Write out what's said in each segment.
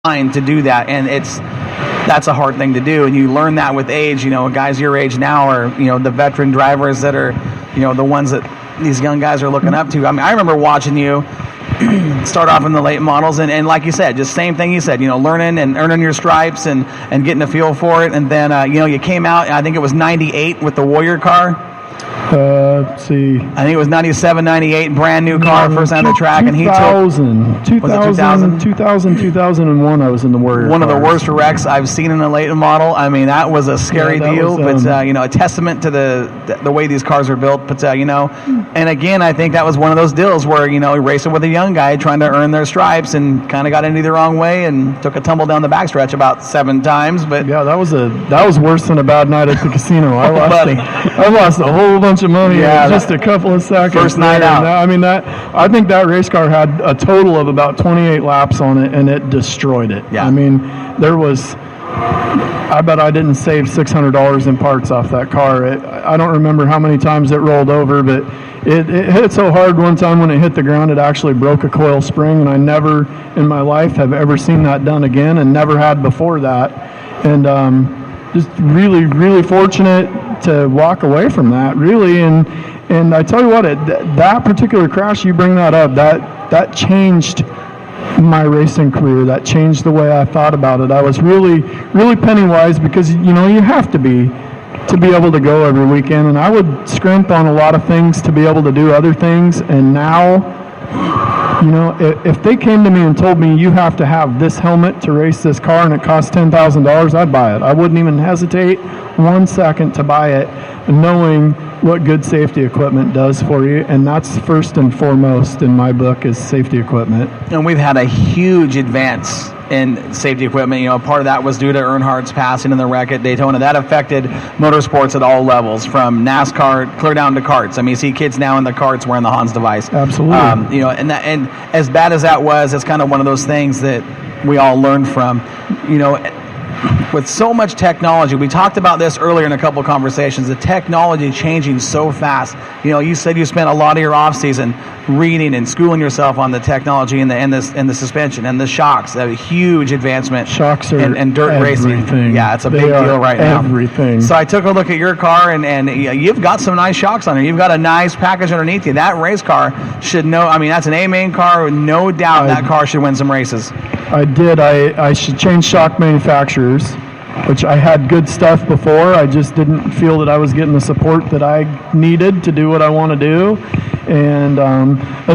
mind to do that, and that's a hard thing to do, and you learn that with age. Guys your age now are the veteran drivers that are the ones that these young guys are looking up to. I mean, I remember watching you start off in the late models, and like you said, just same thing you said, learning and earning your stripes and getting a feel for it, and then you came out, I think it was 98 with the Warrior car. Let's see. I think it was 97, 98, brand new car, first on the track, and he took 2001. I was in the Warrior. One of the worst wrecks I've seen in a late model. I mean, that was a scary deal, but a testament to the way these cars are built. But and again, I think that was one of those deals where racing with a young guy trying to earn their stripes and kind of got into the wrong way and took a tumble down the backstretch about 7 times. But yeah, that was worse than a bad night at the casino. I lost a whole bunch of money in just a couple of seconds. First night out. I think that race car had a total of about 28 laps on it, and it destroyed it. Yeah. I mean, I bet I didn't save $600 in parts off that car. I don't remember how many times it rolled over, but it hit so hard one time when it hit the ground, it actually broke a coil spring, and I never in my life have ever seen that done again, and never had before that. And just really, really fortunate to walk away from that, really. And I tell you what, that particular crash, you bring that up, that changed my racing career. That changed the way I thought about it. I was really, really penny wise, because you have to be able to go every weekend, and I would scrimp on a lot of things to be able to do other things. And now, if they came to me and told me you have to have this helmet to race this car and it costs $10,000, I'd buy it. I wouldn't even hesitate 1 second to buy it, knowing what good safety equipment does for you. And that's first and foremost in my book, is safety equipment. And we've had a huge advance in safety equipment. Part of that was due to Earnhardt's passing in the wreck at Daytona. That affected motorsports at all levels, from NASCAR clear down to karts. I mean, you see kids now in the karts wearing the Hans device. Absolutely. And as bad as that was, it's kind of one of those things that we all learned from. With so much technology, we talked about this earlier in a couple of conversations, the technology changing so fast. You said you spent a lot of your off season reading and schooling yourself on the technology and the suspension and the shocks. A huge advancement. Shocks are and dirt everything. Racing. Yeah, it's a big deal right now. Everything. So I took a look at your car, and you've got some nice shocks on there. You've got a nice package underneath you. That race car should know. I mean, that's an A-main car. No doubt that car should win some races. I did. I should change shock manufacturers, which I had good stuff before. I just didn't feel that I was getting the support that I needed to do what I want to do. And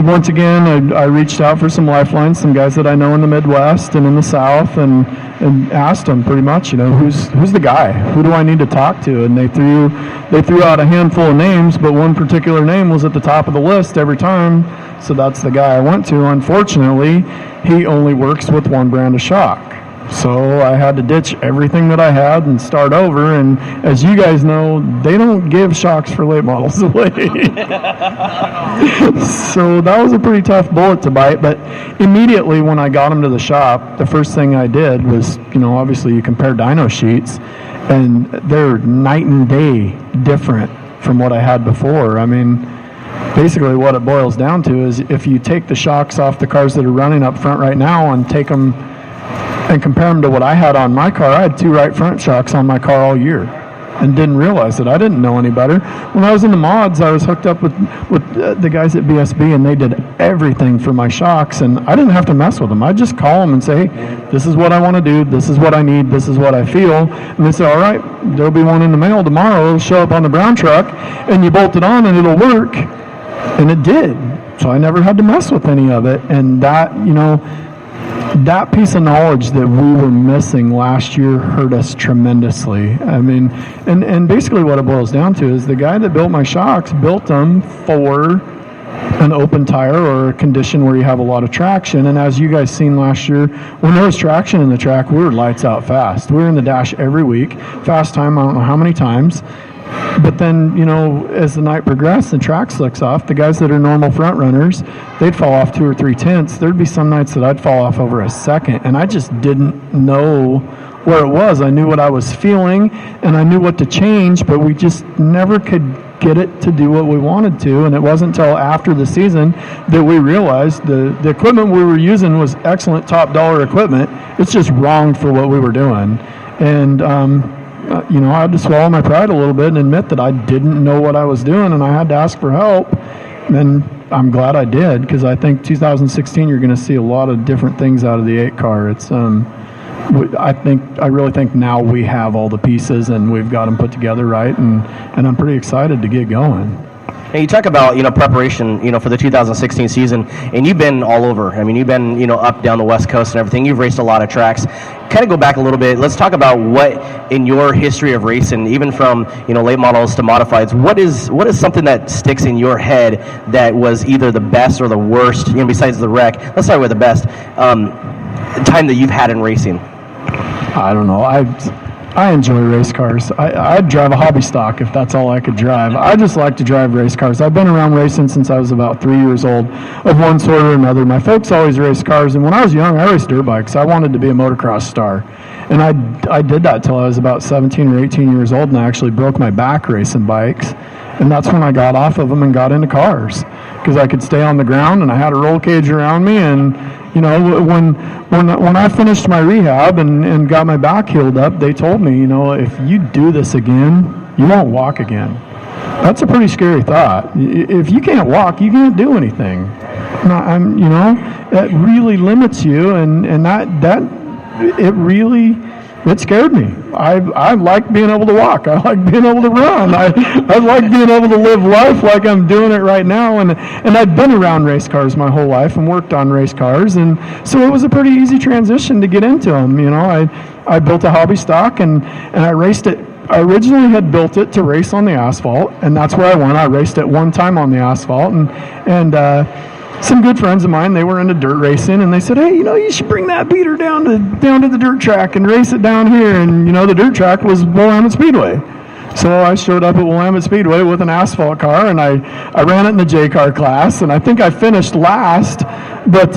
once again, I reached out for some lifelines, some guys that I know in the Midwest and in the South, and asked them pretty much, who's the guy? Who do I need to talk to? And they threw out a handful of names, but one particular name was at the top of the list every time. So that's the guy I went to. Unfortunately, he only works with one brand of shock. So I had to ditch everything that I had and start over. And as you guys know, they don't give shocks for late models away. So that was a pretty tough bullet to bite. But immediately when I got them to the shop, the first thing I did was, obviously you compare dyno sheets, and they're night and day different from what I had before. I mean, basically what it boils down to is, if you take the shocks off the cars that are running up front right now and take them and compare them to what I had on my car, I had 2 right front shocks on my car all year and didn't realize it. I didn't know any better. When I was in the mods, I was hooked up with the guys at BSB, and they did everything for my shocks, and I didn't have to mess with them. I'd just call them and say, hey, this is what I want to do, this is what I need, this is what I feel. And they say, all right, there'll be one in the mail tomorrow. It'll show up on the brown truck, and you bolt it on, and it'll work. And it did. So I never had to mess with any of it. And that, that piece of knowledge that we were missing last year hurt us tremendously. I mean, and basically what it boils down to is, the guy that built my shocks built them for an open tire or a condition where you have a lot of traction. And as you guys seen last year, when there was traction in the track, we were lights out fast. We were in the dash every week. Fast time, I don't know how many times. But then, as the night progressed and track slicks off, the guys that are normal front runners, they'd fall off 2 or 3 tenths. There'd be some nights that I'd fall off over a second, and I just didn't know where it was. I knew what I was feeling, and I knew what to change, but we just never could get it to do what we wanted to. And it wasn't until after the season that we realized the equipment we were using was excellent top dollar equipment. It's just wrong for what we were doing. And I had to swallow my pride a little bit and admit that I didn't know what I was doing, and I had to ask for help. And I'm glad I did, because I think 2016 you're going to see a lot of different things out of the 8 car. It's I really think now we have all the pieces and we've got them put together right, and I'm pretty excited to get going. And you talk about, preparation, for the 2016 season, and you've been all over. I mean, you've been, up down the West Coast and everything. You've raced a lot of tracks. Kind of go back a little bit. Let's talk about what, in your history of racing, even from, late models to modifieds, what is something that sticks in your head that was either the best or the worst, besides the wreck? Let's start with the best time that you've had in racing. I don't know. I enjoy race cars. I'd drive a hobby stock if that's all I could drive. I just like to drive race cars. I've been around racing since I was about 3 years old, of one sort or another. My folks always raced cars, and when I was young, I raced dirt bikes. I wanted to be a motocross star, and I did that till I was about 17 or 18 years old, and I actually broke my back racing bikes, and that's when I got off of them and got into cars, because I could stay on the ground, and I had a roll cage around me, and when I finished my rehab and got my back healed up, they told me, if you do this again, you won't walk again. That's a pretty scary thought. If you can't walk, you can't do anything. That really limits you, and it scared me. I like being able to walk. I like being able to run. I like being able to live life like I'm doing it right now. And I've been around race cars my whole life and worked on race cars. And so it was a pretty easy transition to get into them. I built a hobby stock and I raced it. I originally had built it to race on the asphalt, and that's where I went. I raced it one time on the asphalt, and some good friends of mine, they were into dirt racing, and they said, hey, you should bring that beater down to the dirt track and race it down here. And, the dirt track was Willamette Speedway. So I showed up at Willamette Speedway with an asphalt car, and I ran it in the J-car class, and I think I finished last, but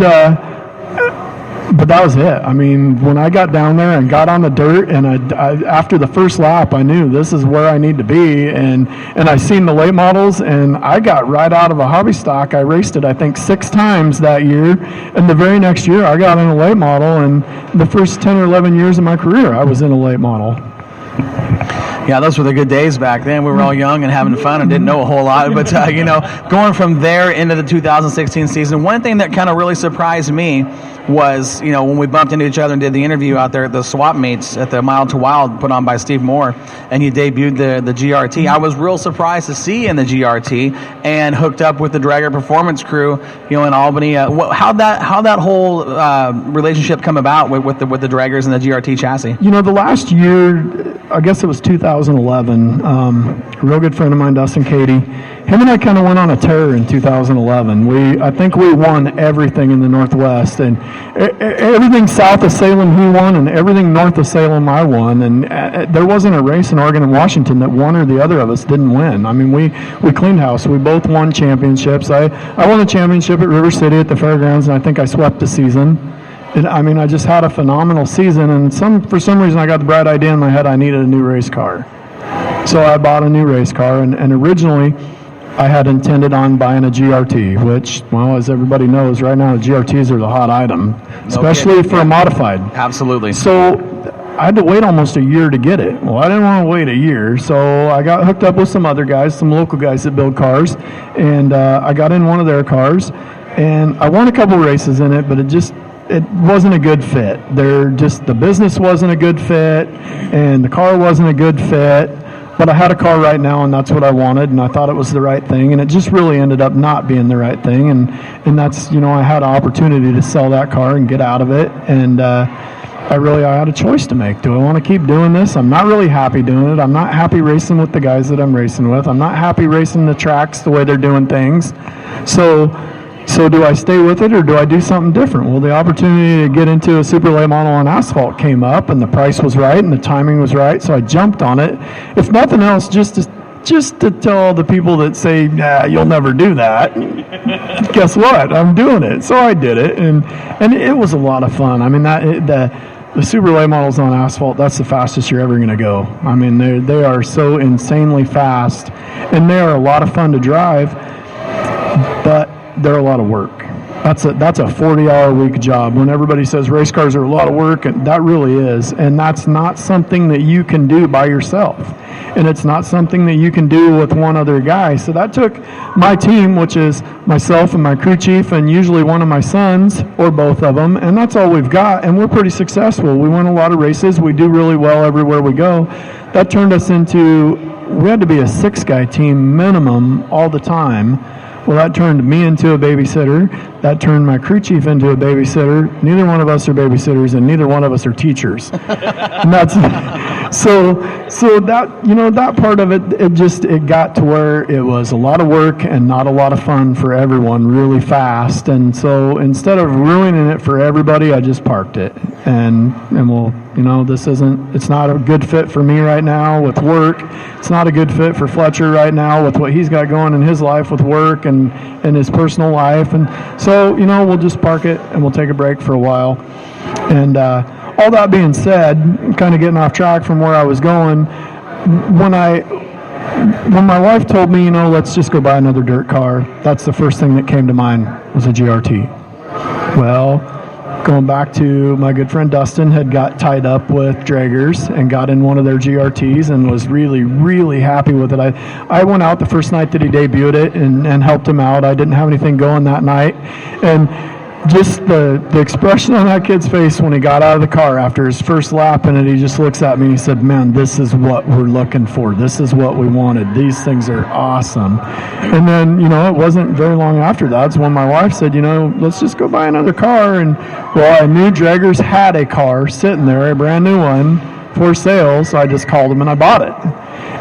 that was it. I mean, when I got down there and got on the dirt, and I after the first lap, I knew this is where I need to be, and I seen the late models, and I got right out of a hobby stock. I raced it, I think, 6 times that year, and the very next year, I got in a late model, and the first 10 or 11 years of my career, I was in a late model. Yeah, those were the good days back then. We were all young and having fun and didn't know a whole lot. But, going from there into the 2016 season, one thing that kind of really surprised me was, when we bumped into each other and did the interview out there at the swap meets at the Mile to Wild put on by Steve Moore, and you debuted the GRT. I was real surprised to see you in the GRT and hooked up with the Dragger Performance crew, in Albany. How'd that whole relationship come about with the Draggers and the GRT chassis? The last year, I guess it was 2011, a real good friend of mine, Dustin Cady, him and I kind of went on a tear in 2011. I think we won everything in the Northwest, and everything south of Salem he won, and everything north of Salem I won, and there wasn't a race in Oregon and Washington that one or the other of us didn't win. I mean, we cleaned house. We both won championships. I won a championship at River City at the fairgrounds, and I think I swept the season. I just had a phenomenal season, and for some reason I got the bright idea in my head I needed a new race car. So I bought a new race car, and originally I had intended on buying a GRT, which, well, as everybody knows, right now the GRTs are the hot item, especially for a modified. Absolutely. So I had to wait almost a year to get it. Well, I didn't want to wait a year, so I got hooked up with some other guys, some local guys that build cars, and I got in one of their cars, and I won a couple races in it, but it wasn't a good fit. The business wasn't a good fit, and the car wasn't a good fit. But I had a car right now, and that's what I wanted, and I thought it was the right thing, and it just really ended up not being the right thing, and that's, I had an opportunity to sell that car and get out of it, and I had a choice to make. Do I want to keep doing this? I'm not really happy doing it. I'm not happy racing with the guys that I'm racing with. I'm not happy racing the tracks the way they're doing things. So do I stay with it, or do I do something different? Well, the opportunity to get into a super late model on asphalt came up, and the price was right, and the timing was right, so I jumped on it. If nothing else, just to tell the people that say, nah, you'll never do that, guess what? I'm doing it. So I did it, and it was a lot of fun. I mean, the super late models on asphalt, that's the fastest you're ever going to go. I mean, they are so insanely fast, and they are a lot of fun to drive, but they're a lot of work. That's a 40-hour-a-week job. When everybody says race cars are a lot of work, and that really is, and that's not something that you can do by yourself, and it's not something that you can do with one other guy. So that took my team, which is myself and my crew chief, and usually one of my sons or both of them, and that's all we've got, and we're pretty successful. We win a lot of races. We do really well everywhere we go. That turned us into, we had to be a 6-guy team minimum all the time. Well, that turned me into a babysitter. That turned my crew chief into a babysitter. Neither one of us are babysitters, and neither one of us are teachers. And that's so that, you know, that part of it, it got to where it was a lot of work and not a lot of fun for everyone really fast. And so instead of ruining it for everybody, I just parked it. And we'll, you know, it's not a good fit for me right now with work. It's not a good fit for Fletcher right now with what he's got going in his life with work and his personal life. And so, you know, we'll just park it and we'll take a break for a while. And all that being said, kind of getting off track from where I was going, when my wife told me, you know, let's just go buy another dirt car, that's the first thing that came to mind was a GRT. Well, going back to my good friend Dustin had got tied up with draggers and got in one of their GRTs and was really, really happy with it. I went out the first night that he debuted it and helped him out. I didn't have anything going that night. And just the expression on that kid's face when he got out of the car after his first lap in it, he just looks at me and he said, man, this is what we're looking for. This is what we wanted. These things are awesome. And then, you know, it wasn't very long after that's when my wife said, you know, let's just go buy another car. And, well, I knew Draggers had a car sitting there, a brand new one, for sale, so I just called them and I bought it.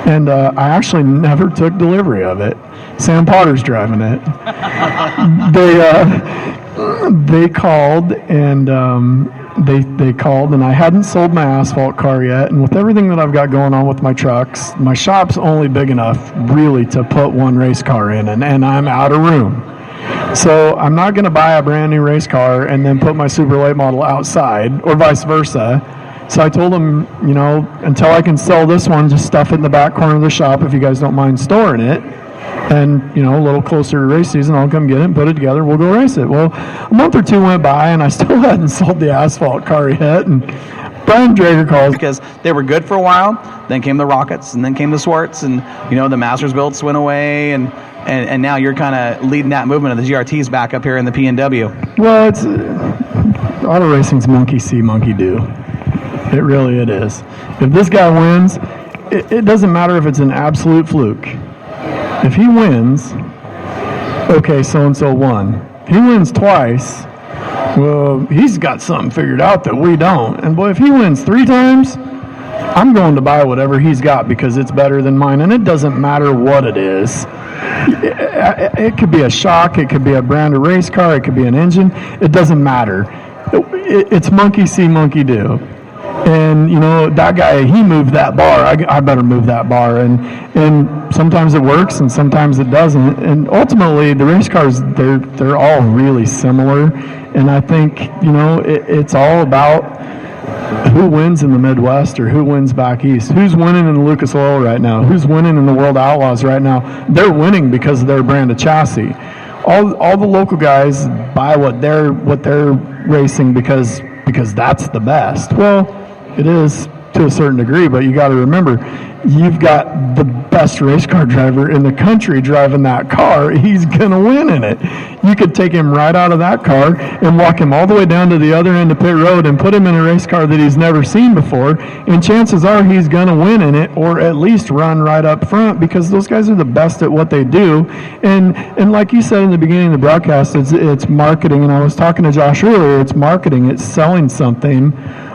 And I actually never took delivery of it. Sam Potter's driving it. They called and they called, and I hadn't sold my asphalt car yet. And with everything that I've got going on with my trucks, my shop's only big enough really to put one race car in, and I'm out of room. So I'm not going to buy a brand new race car and then put my super late model outside, or vice versa. So I told them, you know, until I can sell this one, just stuff it in the back corner of the shop if you guys don't mind storing it. And, you know, a little closer to race season, I'll come get it and put it together. We'll go race it. Well, a month or two went by, and I still hadn't sold the asphalt car yet. And Brian Drager calls. Because they were good for a while. Then came the Rockets, and then came the Swartz, and, you know, the Masters builds went away. And now you're kind of leading that movement of the GRTs back up here in the PNW. Well, it's auto racing's monkey see, monkey do. It really it is. If this guy wins, it doesn't matter if it's an absolute fluke. If he wins, okay, so-and-so won. If he wins twice, well, he's got something figured out that we don't. And boy, if he wins 3 times, I'm going to buy whatever he's got because it's better than mine. And it doesn't matter what it is. It could be a shock. It could be a brand new race car. It could be an engine. It doesn't matter. It's monkey see, monkey do. And, you know, that guy, he moved that bar. I better move that bar. And sometimes it works and sometimes it doesn't. And ultimately, the race cars, they're all really similar. And I think, you know, it's all about who wins in the Midwest or who wins back east. Who's winning in the Lucas Oil right now? Who's winning in the World Outlaws right now? They're winning because of their brand of chassis. All the local guys buy what they're racing because that's the best. Well, it is to a certain degree, but you got to remember, you've got the best race car driver in the country driving that car. He's going to win in it. You could take him right out of that car and walk him all the way down to the other end of pit road and put him in a race car that he's never seen before, and chances are he's going to win in it, or at least run right up front, because those guys are the best at what they do. And like you said in the beginning of the broadcast, it's marketing, and I was talking to Josh earlier, it's marketing, it's selling something.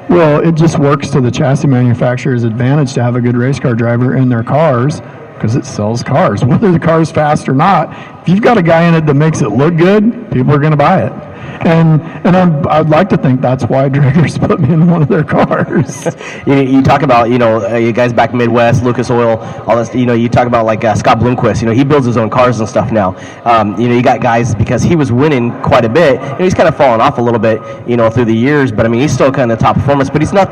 Well, it just works to the chassis manufacturer's advantage to have a good race car driver in their cars, because it sells cars. Whether the car is fast or not, if you've got a guy in it that makes it look good, people are going to buy it. And I'd like to think that's why Drager's put me in one of their cars. You talk about, you guys back Midwest, Lucas Oil, all this, you talk about like Scott Bloomquist, he builds his own cars and stuff now. You got guys, because he was winning quite a bit, he's kind of fallen off a little bit, through the years, but I mean, he's still kind of top performance, but he's not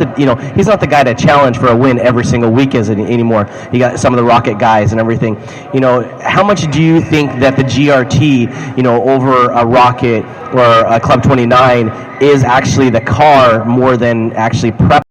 he's not the guy to challenge for a win every single week anymore. You got some of the Rocket guys and everything. How much do you think that the GRT, over a Rocket or a Club 29 is actually the car more than actually prep